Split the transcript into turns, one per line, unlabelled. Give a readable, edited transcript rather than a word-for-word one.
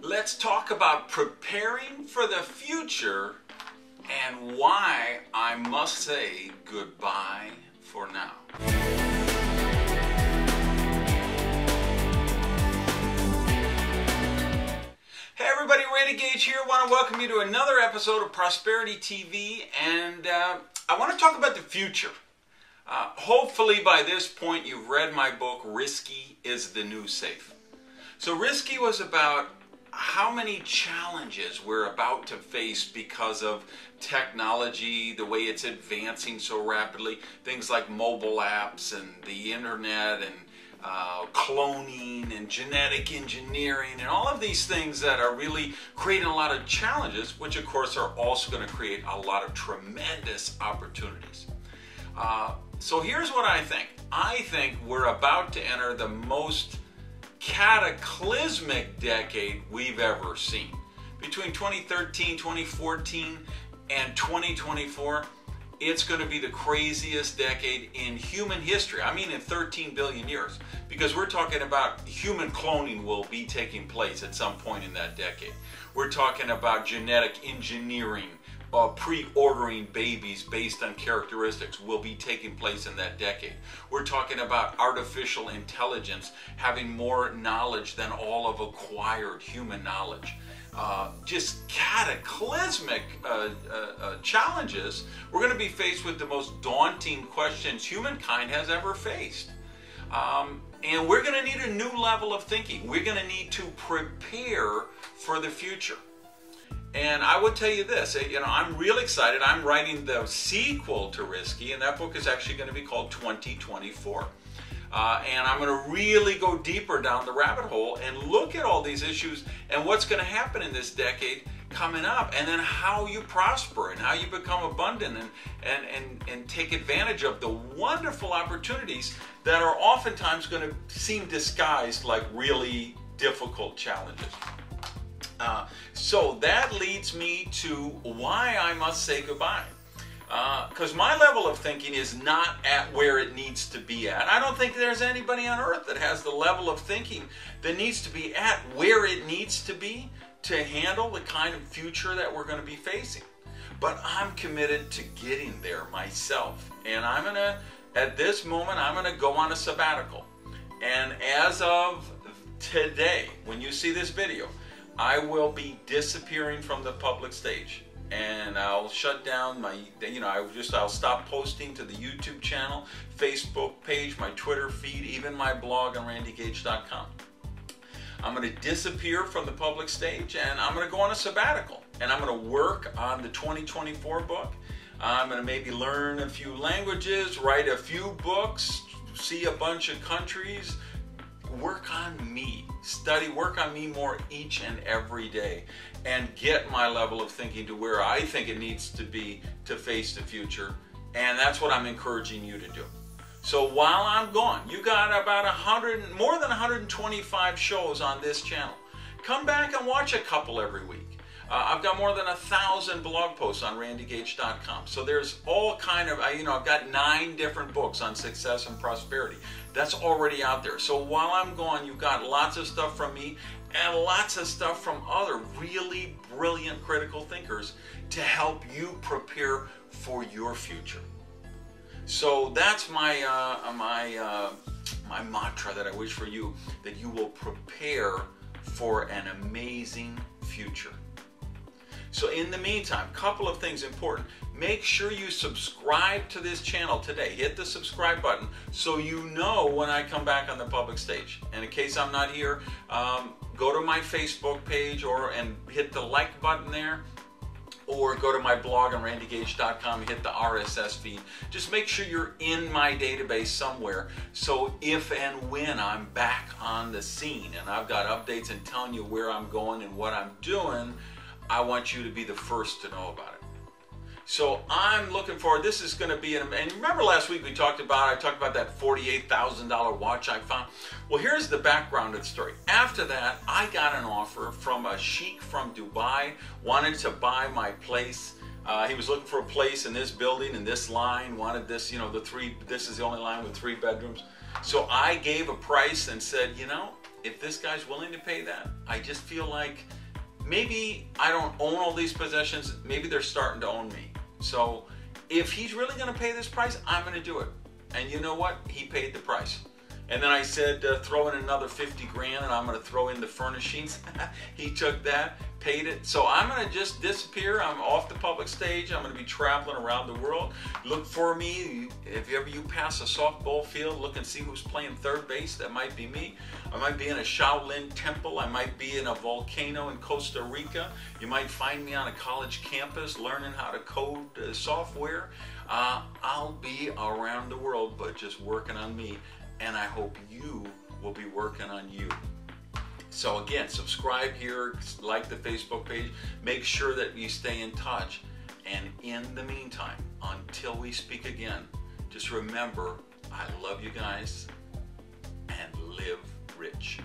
Let's talk about preparing for the future and why I must say goodbye for now. Hey everybody, Gage here. I want to welcome you to another episode of Prosperity TV, and I want to talk about the future. Hopefully by this point you've read my book, Risky is the New Safe. So Risky was about how many challenges we're about to face because of technology, the way it's advancing so rapidly, things like mobile apps and the internet and cloning and genetic engineering and all of these things that are really creating a lot of challenges, which of course are also going to create a lot of tremendous opportunities. So here's what I think. I think we're about to enter the most cataclysmic decade we've ever seen. Between 2013, 2014, and 2024, it's going to be the craziest decade in human history. I mean in 13 billion years, because we're talking about human cloning will be taking place at some point in that decade. We're talking about genetic engineering, pre-ordering babies based on characteristics will be taking place in that decade. We're talking about artificial intelligence having more knowledge than all of acquired human knowledge. Just cataclysmic challenges. We're going to be faced with the most daunting questions humankind has ever faced. And we're going to need a new level of thinking. We're going to need to prepare for the future. And I would tell you this, I'm really excited. I'm writing the sequel to Risky, and that book is actually going to be called 2024. And I'm going to really go deeper down the rabbit hole and look at all these issues and what's going to happen in this decade coming up, and then how you prosper and how you become abundant and take advantage of the wonderful opportunities that are oftentimes going to seem disguised like really difficult challenges. So that leads me to why I must say goodbye. Because my level of thinking is not at where it needs to be at. I don't think there's anybody on earth that has the level of thinking that needs to be at where it needs to be to handle the kind of future that we're going to be facing. But I'm committed to getting there myself. And I'm going to, at this moment, I'm going to go on a sabbatical. And as of today, when you see this video, I will be disappearing from the public stage, and I'll shut down my, I'll stop posting to the YouTube channel, Facebook page, my Twitter feed, even my blog on randygage.com. I'm going to disappear from the public stage, and I'm going to go on a sabbatical, and I'm going to work on the 2024 book. I'm going to maybe learn a few languages, write a few books, see a bunch of countries, work on me, work on me more each and every day, and get my level of thinking to where I think it needs to be to face the future. And that's what I'm encouraging you to do. So while I'm gone, you got about more than 125 shows on this channel. Come back and watch a couple every week. I've got more than 1,000 blog posts on randygage.com. So there's all kind of, I've got 9 different books on success and prosperity. That's already out there. So while I'm gone, you've got lots of stuff from me and lots of stuff from other really brilliant critical thinkers to help you prepare for your future. So that's my mantra that I wish for you, that you will prepare for an amazing future. So in the meantime, a couple of things important. Make sure you subscribe to this channel today. Hit the subscribe button so you know when I come back on the public stage. And in case I'm not here, go to my Facebook page and hit the like button there, or go to my blog on randygage.com and hit the RSS feed. Just make sure you're in my database somewhere, so if and when I'm back on the scene and I've got updates and telling you where I'm going and what I'm doing, I want you to be the first to know about it. So I'm looking forward. This is going to be, and remember last week I talked about that $48,000 watch I found. Well, here's the background of the story. After that, I got an offer from a sheik from Dubai, wanted to buy my place. He was looking for a place in this building, in this line, wanted this, this is the only line with 3 bedrooms. So I gave a price and said, if this guy's willing to pay that, I just feel like maybe I don't own all these possessions. Maybe they're starting to own me. So if he's really going to pay this price, I'm going to do it. And you know what? He paid the price. And then I said, throw in another 50 grand and I'm going to throw in the furnishings. He took that, paid it. So I'm going to just disappear. I'm off the public stage. I'm going to be traveling around the world. Look for me. If ever you pass a softball field, look and see who's playing third base. That might be me. I might be in a Shaolin temple. I might be in a volcano in Costa Rica. You might find me on a college campus learning how to code software. I'll be around the world, but just working on me. And I hope you will be working on you. So again, subscribe here, like the Facebook page, make sure that you stay in touch. And in the meantime, until we speak again, just remember, I love you guys and live rich.